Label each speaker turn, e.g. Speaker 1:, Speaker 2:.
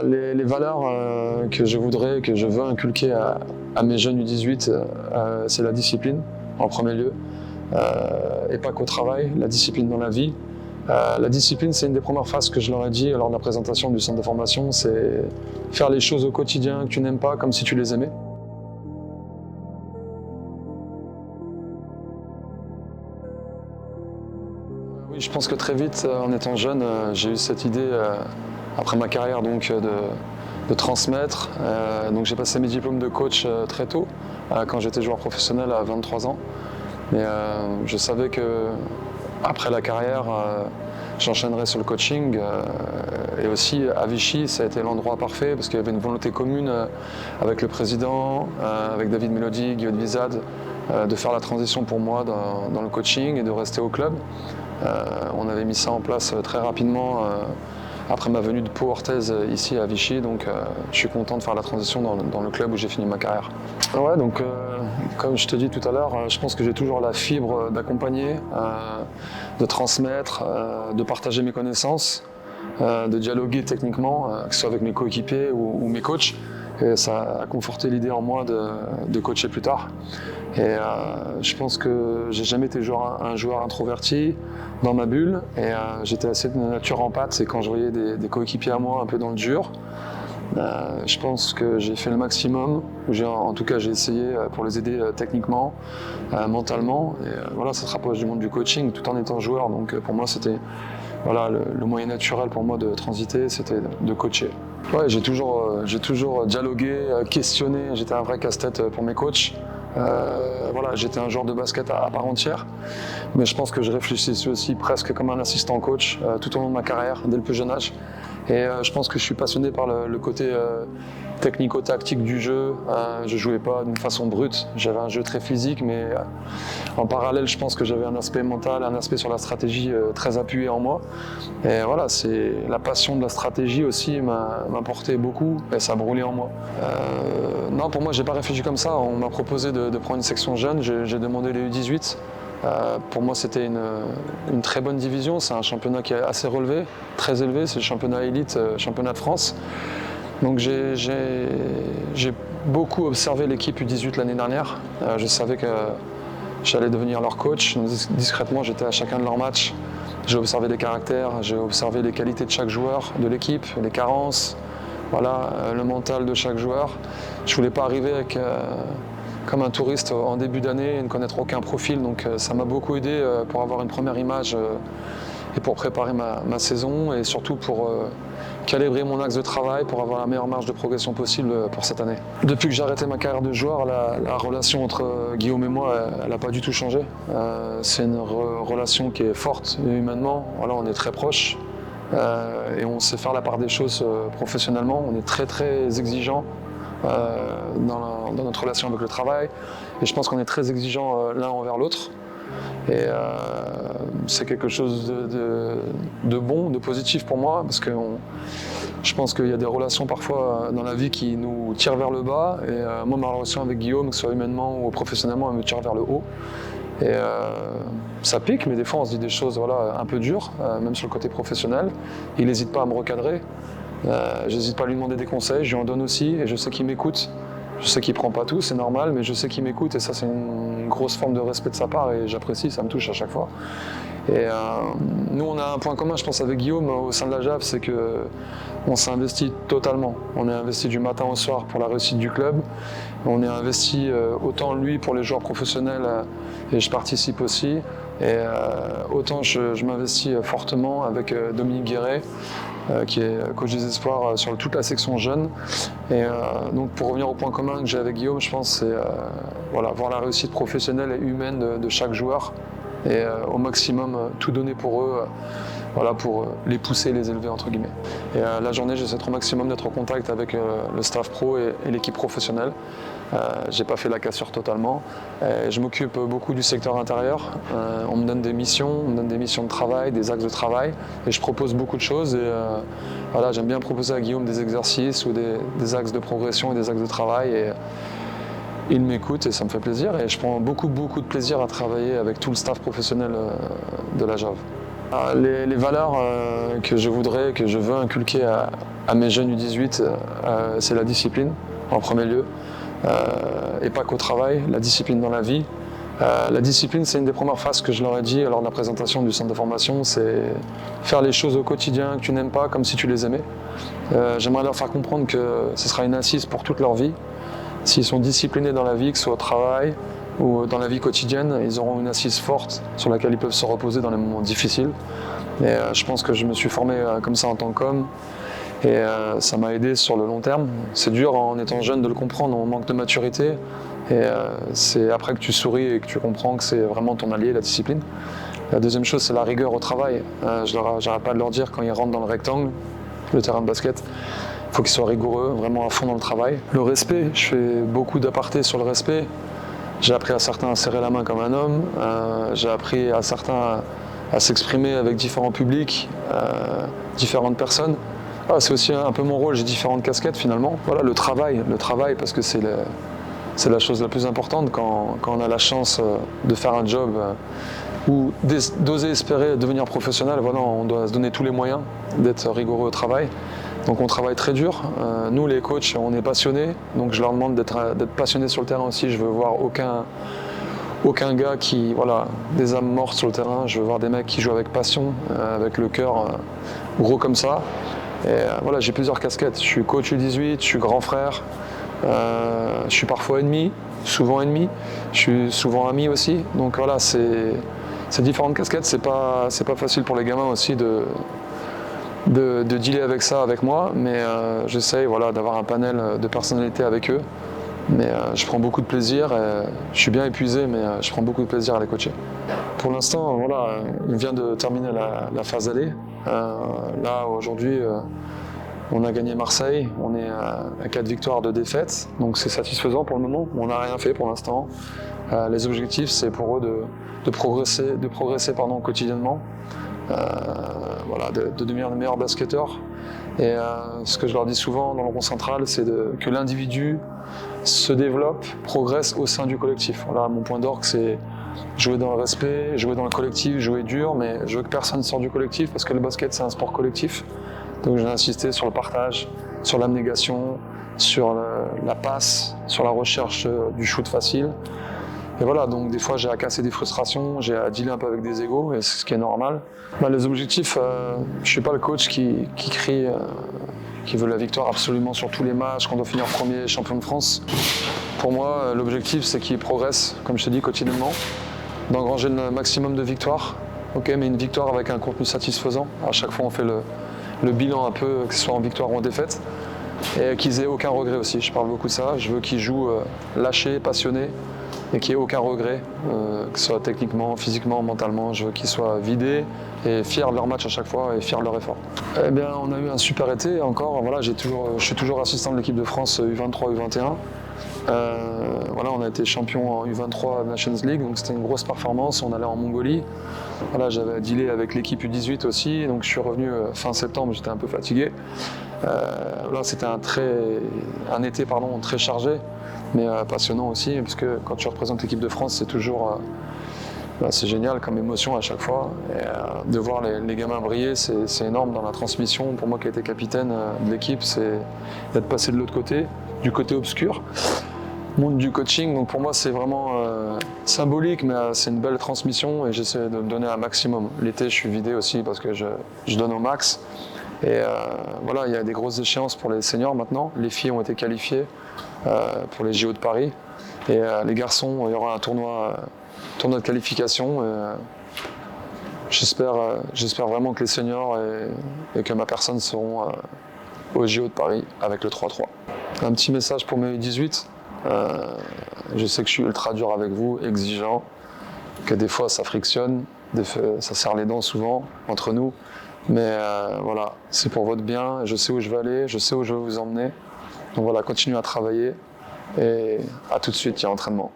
Speaker 1: Les valeurs que je veux inculquer à mes jeunes U18, c'est la discipline en premier lieu, et pas qu'au travail, la discipline dans la vie. La discipline, c'est une des premières phrases que je leur ai dit lors de la présentation du centre de formation, c'est faire les choses au quotidien que tu n'aimes pas comme si tu les aimais. Oui, je pense que très vite, en étant jeune, j'ai eu cette idée, après ma carrière, donc, de transmettre. Donc j'ai passé mes diplômes de coach très tôt, quand j'étais joueur professionnel à 23 ans. Mais je savais que après la carrière, j'enchaînerais sur le coaching. Et aussi à Vichy, ça a été l'endroit parfait parce qu'il y avait une volonté commune avec le président, avec David Mélody, Guillaume Vizade, de faire la transition pour moi dans le coaching et de rester au club. On avait mis ça en place très rapidement après ma venue de Pau Orthez ici à Vichy, donc je suis content de faire la transition dans le club où j'ai fini ma carrière. Ouais, donc comme je te dis tout à l'heure, je pense que j'ai toujours la fibre d'accompagner, de transmettre, de partager mes connaissances, de dialoguer techniquement, que ce soit avec mes coéquipiers ou mes coachs. Et ça a conforté l'idée en moi de coacher plus tard. Et je pense que j'ai jamais été un joueur introverti dans ma bulle. Et j'étais assez de nature empathe. C'est quand je voyais des coéquipiers à moi un peu dans le dur. Je pense que j'ai fait le maximum. En tout cas, j'ai essayé pour les aider techniquement, mentalement. Et voilà, ça se rapproche du monde du coaching tout en étant joueur. Donc pour moi, c'était le moyen naturel pour moi de transiter, c'était de coacher. Ouais, j'ai toujours dialogué, questionné. J'étais un vrai casse-tête pour mes coachs. J'étais un joueur de basket à part entière, mais je pense que je réfléchissais aussi presque comme un assistant coach tout au long de ma carrière, dès le plus jeune âge. Et je pense que je suis passionné par le côté technico-tactique du jeu. Je jouais pas d'une façon brute, j'avais un jeu très physique, mais en parallèle, je pense que j'avais un aspect mental, un aspect sur la stratégie très appuyé en moi. Et voilà, c'est la passion de la stratégie aussi m'a porté beaucoup et ça a brûlé en moi. Non, pour moi, j'ai pas réfléchi comme ça. On m'a proposé de prendre une section jeune, j'ai demandé les U18. Pour moi, c'était une très bonne division. C'est un championnat qui est assez relevé, très élevé. C'est le championnat élite, championnat de France. Donc j'ai beaucoup observé l'équipe U18 l'année dernière. Je savais que j'allais devenir leur coach. Donc, discrètement, j'étais à chacun de leurs matchs. J'ai observé les caractères, j'ai observé les qualités de chaque joueur de l'équipe, les carences, le mental de chaque joueur. Je ne voulais pas arriver comme un touriste en début d'année et ne connaître aucun profil. Donc ça m'a beaucoup aidé pour avoir une première image et pour préparer ma saison et surtout pour calibrer mon axe de travail pour avoir la meilleure marge de progression possible pour cette année. Depuis que j'ai arrêté ma carrière de joueur, la relation entre Guillaume et moi, elle n'a pas du tout changé. C'est une relation qui est forte humainement. On est très proches et on sait faire la part des choses professionnellement. On est très très exigeants dans notre relation avec le travail et je pense qu'on est très exigeants l'un envers l'autre. Et c'est quelque chose de bon, de positif pour moi, parce que je pense qu'il y a des relations parfois dans la vie qui nous tirent vers le bas. Et moi, ma relation avec Guillaume, que ce soit humainement ou professionnellement, elle me tire vers le haut. Et ça pique, mais des fois on se dit des choses un peu dures, même sur le côté professionnel. Il n'hésite pas à me recadrer. J'hésite pas à lui demander des conseils, je lui en donne aussi, et je sais qu'il m'écoute. Je sais qu'il ne prend pas tout, c'est normal, mais je sais qu'il m'écoute et ça c'est une grosse forme de respect de sa part et j'apprécie, ça me touche à chaque fois. Et nous on a un point commun je pense avec Guillaume au sein de la JAV, c'est qu'on s'est investi totalement. On est investi du matin au soir pour la réussite du club. On est investi autant lui pour les joueurs professionnels et je participe aussi. Et autant je m'investis fortement avec Dominique Guéret, qui est coach des espoirs sur toute la section jeune. Et donc pour revenir au point commun que j'ai avec Guillaume, je pense c'est voir la réussite professionnelle et humaine de chaque joueur et au maximum tout donner pour eux, pour les pousser, les élever entre guillemets. Et la journée, j'essaie au maximum d'être en contact avec le staff pro et l'équipe professionnelle. J'ai pas fait la cassure totalement. Je m'occupe beaucoup du secteur intérieur. On me donne des missions, de travail, des axes de travail, et je propose beaucoup de choses. Et j'aime bien proposer à Guillaume des exercices ou des axes de progression et des axes de travail. Et il m'écoute et ça me fait plaisir. Et je prends beaucoup de plaisir à travailler avec tout le staff professionnel de la JAV. Les valeurs que je veux inculquer à mes jeunes U18, c'est la discipline en premier lieu, et pas qu'au travail, la discipline dans la vie. La discipline, c'est une des premières phrases que je leur ai dit lors de la présentation du centre de formation, c'est faire les choses au quotidien que tu n'aimes pas comme si tu les aimais. J'aimerais leur faire comprendre que ce sera une assise pour toute leur vie. S'ils sont disciplinés dans la vie, que ce soit au travail ou dans la vie quotidienne, ils auront une assise forte sur laquelle ils peuvent se reposer dans les moments difficiles. Et je pense que je me suis formé comme ça en tant qu'homme et ça m'a aidé sur le long terme. C'est dur en étant jeune de le comprendre, on manque de maturité et c'est après que tu souris et que tu comprends que c'est vraiment ton allié, la discipline. La deuxième chose, c'est la rigueur au travail. J'arrête pas de leur dire quand ils rentrent dans le rectangle, le terrain de basket, il faut qu'ils soient rigoureux, vraiment à fond dans le travail. Le respect, je fais beaucoup d'apartés sur le respect. J'ai appris à certains à serrer la main comme un homme, j'ai appris à certains à s'exprimer avec différents publics, différentes personnes. C'est aussi un peu mon rôle, j'ai différentes casquettes finalement. Voilà, le travail parce que c'est la chose la plus importante quand on a la chance de faire un job ou d'oser espérer devenir professionnel. Voilà, on doit se donner tous les moyens d'être rigoureux au travail. Donc on travaille très dur. Nous les coachs, on est passionnés, donc je leur demande d'être passionnés sur le terrain aussi. Je veux voir aucun gars qui, voilà, des âmes mortes sur le terrain. Je veux voir des mecs qui jouent avec passion, avec le cœur gros comme ça. Et voilà, j'ai plusieurs casquettes. Je suis coach U18, je suis grand frère, je suis parfois ennemi, souvent ennemi, je suis souvent ami aussi. Donc voilà, ces différentes casquettes, c'est pas facile pour les gamins aussi de dealer avec ça avec moi, mais j'essaye, voilà, d'avoir un panel de personnalités avec eux. Mais je prends beaucoup de plaisir, je suis bien épuisé, mais je prends beaucoup de plaisir à les coacher. Pour l'instant, voilà, on vient de terminer la phase aller. Là, aujourd'hui, on a gagné Marseille, on est à 4 victoires de défaite, donc c'est satisfaisant pour le moment. On n'a rien fait pour l'instant. Les objectifs, c'est pour eux de progresser quotidiennement. Voilà, de devenir le meilleur basketteur. Et ce que je leur dis souvent dans le rond central, c'est que l'individu se développe, progresse au sein du collectif. Voilà, mon point d'orgue, c'est jouer dans le respect, jouer dans le collectif, jouer dur, mais je veux que personne ne sorte du collectif parce que le basket, c'est un sport collectif. Donc j'ai insisté sur le partage, sur l'abnégation, sur la passe, sur la recherche du shoot facile. Et voilà, donc des fois j'ai à casser des frustrations, j'ai à dealer un peu avec des égos, et c'est ce qui est normal. Les objectifs, je suis pas le coach qui crie, qui veut la victoire absolument sur tous les matchs, qu'on doit finir premier champion de France. Pour moi, l'objectif c'est qu'ils progressent, comme je te dis, quotidiennement, d'engranger le maximum de victoires. Ok, mais une victoire avec un contenu satisfaisant. À chaque fois on fait le bilan un peu, que ce soit en victoire ou en défaite. Et qu'ils aient aucun regret aussi, je parle beaucoup de ça. Je veux qu'ils jouent lâchés, passionnés, et qu'il n'y ait aucun regret, que ce soit techniquement, physiquement, mentalement. Je veux qu'ils soient vidés et fiers de leur match à chaque fois et fiers de leur effort. Eh bien, on a eu un super été encore. Voilà, je suis toujours assistant de l'équipe de France U23, U21. Voilà, on a été champion en U23 Nations League, donc c'était une grosse performance. On allait en Mongolie. Voilà, j'avais dealé avec l'équipe U18 aussi, donc je suis revenu fin septembre, j'étais un peu fatigué. Là, c'était un été très chargé, mais passionnant aussi, parce que quand tu représentes l'équipe de France, c'est toujours c'est génial comme émotion à chaque fois. Et, de voir les gamins briller, c'est énorme dans la transmission. Pour moi qui ai été capitaine de l'équipe, c'est d'être passé de l'autre côté, du côté obscur, monde du coaching. Donc pour moi, c'est vraiment symbolique, mais c'est une belle transmission et j'essaie de me donner un maximum. L'été, je suis vidé aussi parce que je donne au max. Et voilà, il y a des grosses échéances pour les seniors maintenant. Les filles ont été qualifiées pour les JO de Paris. Et les garçons, il y aura un tournoi de qualification. J'espère vraiment que les seniors et que ma personne seront au JO de Paris avec le 3-3. Un petit message pour mes 18. Je sais que je suis ultra dur avec vous, exigeant, que des fois ça frictionne, ça serre les dents souvent entre nous. Mais voilà, c'est pour votre bien, je sais où je vais aller, je sais où je vais vous emmener. Donc voilà, continuez à travailler et à tout de suite, il y a entraînement.